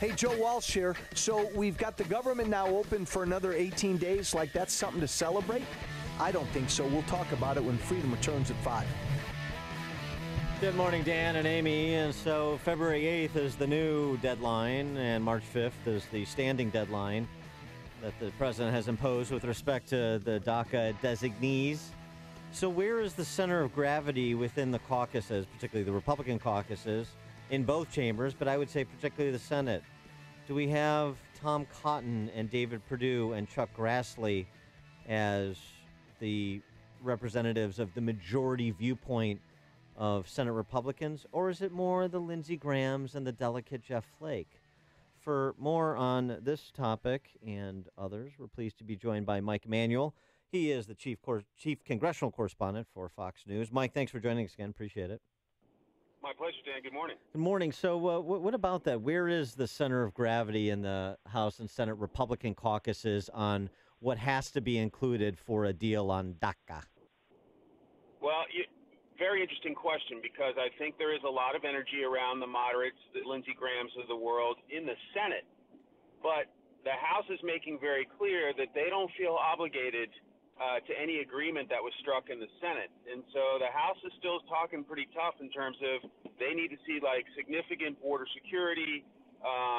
Hey, Joe Walsh here. So we've got the government now open for another 18 days. Like that's something to celebrate? I don't think so. We'll talk about it when freedom returns at 5. Good morning, Dan and Amy. And so February 8th is the new deadline, and March 5th is the standing deadline that the president has imposed with respect to the DACA designees. So where is the center of gravity within the caucuses, particularly the Republican caucuses, in both chambers, but I would say particularly the Senate? Do we have Tom Cotton and David Perdue and Chuck Grassley as the representatives of the majority viewpoint of Senate Republicans, or is it more the Lindsey Grahams and the delicate Jeff Flake? For more on this topic and others, we're pleased to be joined by Mike Emanuel. He is the chief congressional correspondent for Fox News. Mike, thanks for joining us again. Appreciate it. My pleasure, Dan. Good morning. Good morning. So what about that? Where is the center of gravity in the House and Senate Republican caucuses on what has to be included for a deal on DACA? Well, very interesting question, because I think there is a lot of energy around the moderates, the Lindsey Grahams of the world, in the Senate. But the House is making very clear that they don't feel obligated to any agreement that was struck in the Senate. And so the House is still talking pretty tough in terms of they need to see like significant border security.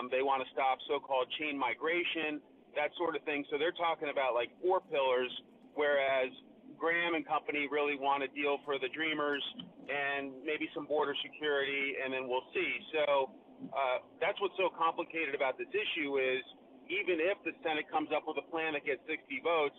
They want to stop so-called chain migration, that sort of thing. So they're talking about like 4 pillars, whereas Graham and company really want a deal for the dreamers and maybe some border security, and then we'll see. So that's what's so complicated about this issue is even if the Senate comes up with a plan that gets 60 votes,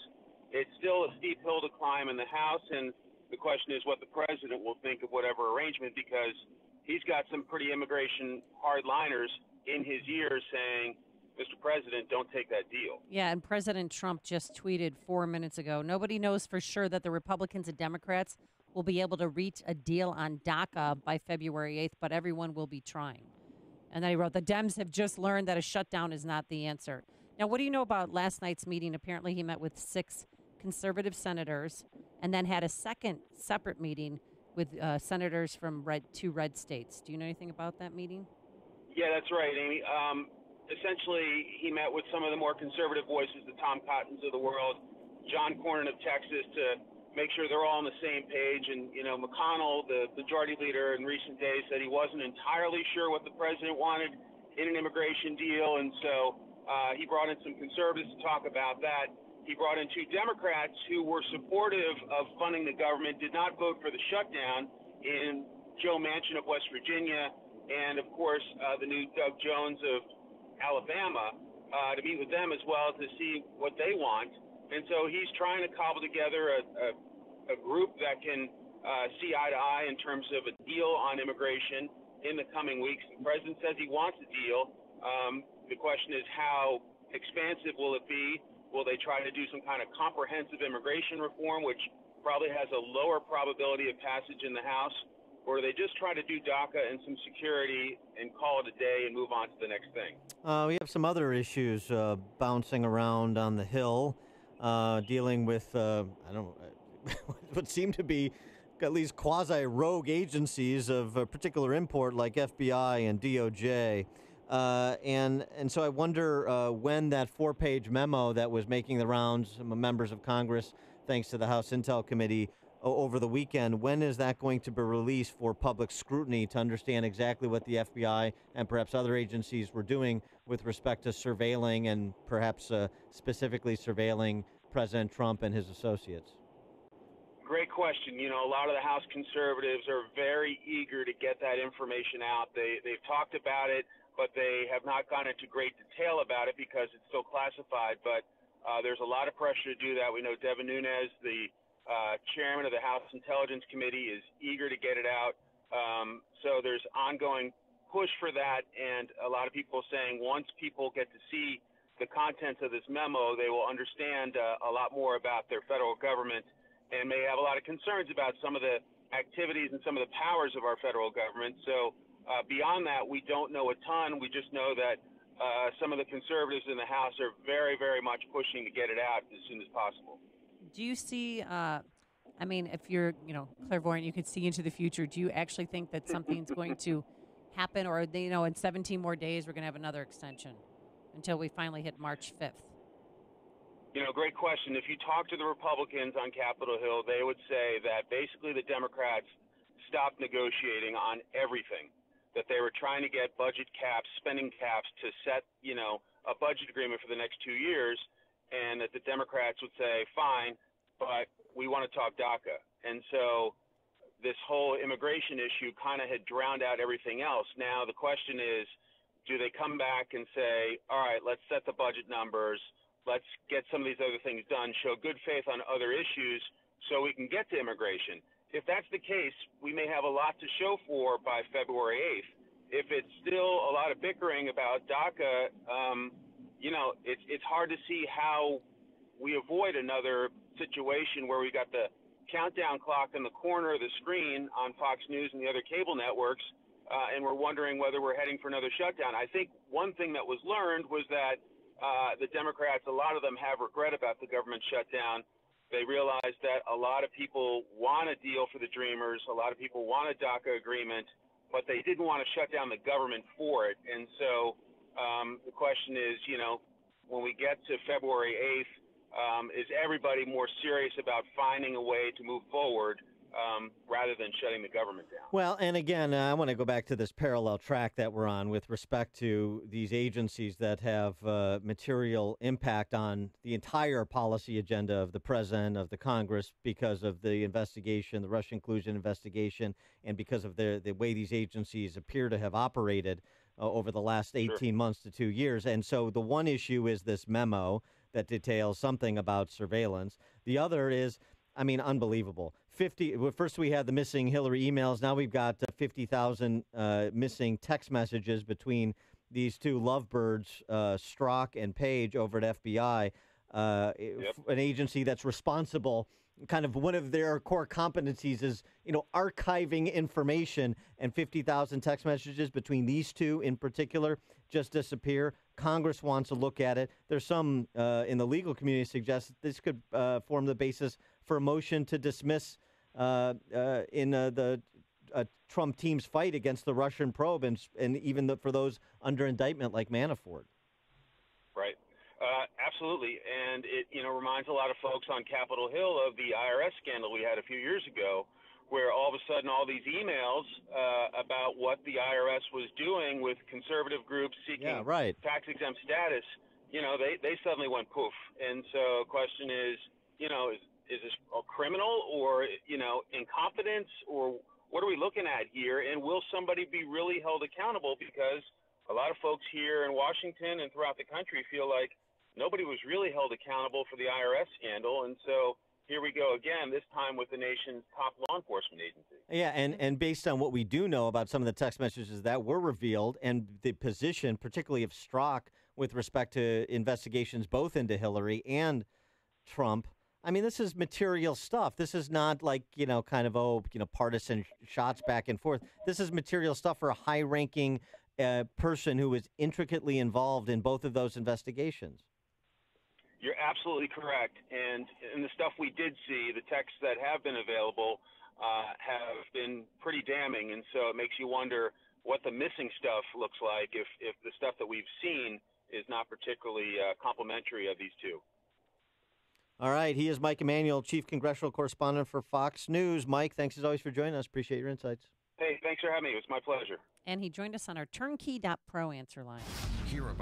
it's still a steep hill to climb in the House, and the question is what the president will think of whatever arrangement, because he's got some pretty immigration hardliners in his ears saying, Mr. President, don't take that deal. Yeah, and President Trump just tweeted 4 minutes ago, nobody knows for sure that the Republicans and Democrats will be able to reach a deal on DACA by February 8th, but everyone will be trying. And then he wrote, the Dems have just learned that a shutdown is not the answer. Now, what do you know about last night's meeting? Apparently he met with 6 conservative senators and then had a second separate meeting with senators from 2 red states. Do you know anything about that meeting? Yeah, that's right, Amy. Essentially, he met with some of the more conservative voices, the Tom Cottons of the world, John Cornyn of Texas, to make sure they're all on the same page. And, you know, McConnell, the majority leader in recent days, said he wasn't entirely sure what the president wanted in an immigration deal. And so he brought in some conservatives to talk about that. He brought in 2 Democrats who were supportive of funding the government, did not vote for the shutdown, in Joe Manchin of West Virginia and, of course, the new Doug Jones of Alabama, to meet with them as well to see what they want. And so he's trying to cobble together a group that can see eye to eye in terms of a deal on immigration in the coming weeks. The president says he wants a deal. The question is, how expansive will it be? Will they try to do some kind of comprehensive immigration reform, which probably has a lower probability of passage in the House? Or do they just try to do DACA and some security and call it a day and move on to the next thing? We have some other issues bouncing around on the Hill, dealing with, what seem to be at least quasi-rogue agencies of particular import like FBI and DOJ. And so I wonder when that 4-page memo that was making the rounds of members of Congress, thanks to the House Intel Committee, over the weekend, when is that going to be released for public scrutiny to understand exactly what the FBI and perhaps other agencies were doing with respect to surveilling and perhaps specifically surveilling President Trump and his associates? Great question. You know, a lot of the House conservatives are very eager to get that information out. They've talked about it, but they have not gone into great detail about it because it's still classified. But there's a lot of pressure to do that. We know Devin Nunes, the chairman of the House Intelligence Committee, is eager to get it out. So there's ongoing push for that. And a lot of people saying once people get to see the contents of this memo, they will understand a lot more about their federal government and may have a lot of concerns about some of the activities and some of the powers of our federal government. So beyond that, we don't know a ton. We just know that some of the conservatives in the House are very, very much pushing to get it out as soon as possible. Do you see, I mean, if you're, clairvoyant, you could see into the future. Do you actually think that something's going to happen, or in 17 more days we're going to have another extension until we finally hit March 5th? Great question. If you talk to the Republicans on Capitol Hill, they would say that basically the Democrats stopped negotiating on everything, that they were trying to get budget caps, spending caps to set, a budget agreement for the next 2 years, and that the Democrats would say, fine, but we want to talk DACA. And so this whole immigration issue kind of had drowned out everything else. Now the question is, do they come back and say, all right, let's set the budget numbers, let's get some of these other things done, show good faith on other issues so we can get to immigration? If that's the case, we may have a lot to show for by February 8th. If it's still a lot of bickering about DACA, it's hard to see how we avoid another situation where we got the countdown clock in the corner of the screen on Fox News and the other cable networks, and we're wondering whether we're heading for another shutdown. I think one thing that was learned was that the Democrats, a lot of them have regret about the government shutdown. They realized that a lot of people want a deal for the Dreamers, a lot of people want a DACA agreement, but they didn't want to shut down the government for it. And so the question is, when we get to February 8th, is everybody more serious about finding a way to move forward rather than shutting the government down? Well, and again, I want to go back to this parallel track that we're on with respect to these agencies that have material impact on the entire policy agenda of the president, of the Congress, because of the investigation, the Russian collusion investigation, and because of the way these agencies appear to have operated over the last 18 months to 2 years. And so the one issue is this memo that details something about surveillance. The other is, unbelievable. First we had the missing Hillary emails. Now we've got 50,000 missing text messages between these two lovebirds, Strzok and Page, over at FBI, an agency that's responsible. Kind of one of their core competencies is, archiving information, and 50,000 text messages between these two in particular just disappear. Congress wants to look at it. There's some in the legal community suggest that this could form the basis for a motion to dismiss in the Trump team's fight against the Russian probe, and even for those under indictment like Manafort. Right. Absolutely. And it, reminds a lot of folks on Capitol Hill of the IRS scandal we had a few years ago, where all of a sudden all these emails about what the IRS was doing with conservative groups seeking tax-exempt status, they suddenly went poof. And so the question is, is this a criminal or, incompetence, or what are we looking at here? And will somebody be really held accountable? Because a lot of folks here in Washington and throughout the country feel like nobody was really held accountable for the IRS scandal. And so here we go again, this time with the nation's top law enforcement agency. Yeah, and based on what we do know about some of the text messages that were revealed and the position, particularly of Strzok, with respect to investigations both into Hillary and Trump, this is material stuff. This is not like, partisan shots back and forth. This is material stuff for a high-ranking person who is intricately involved in both of those investigations. You're absolutely correct. And in the stuff we did see, the texts that have been available have been pretty damning. And so it makes you wonder what the missing stuff looks like if the stuff that we've seen is not particularly complimentary of these two. All right. He is Mike Emanuel, Chief Congressional Correspondent for Fox News. Mike, thanks as always for joining us. Appreciate your insights. Hey, thanks for having me. It was my pleasure. And he joined us on our turnkey.pro answer line. Hear about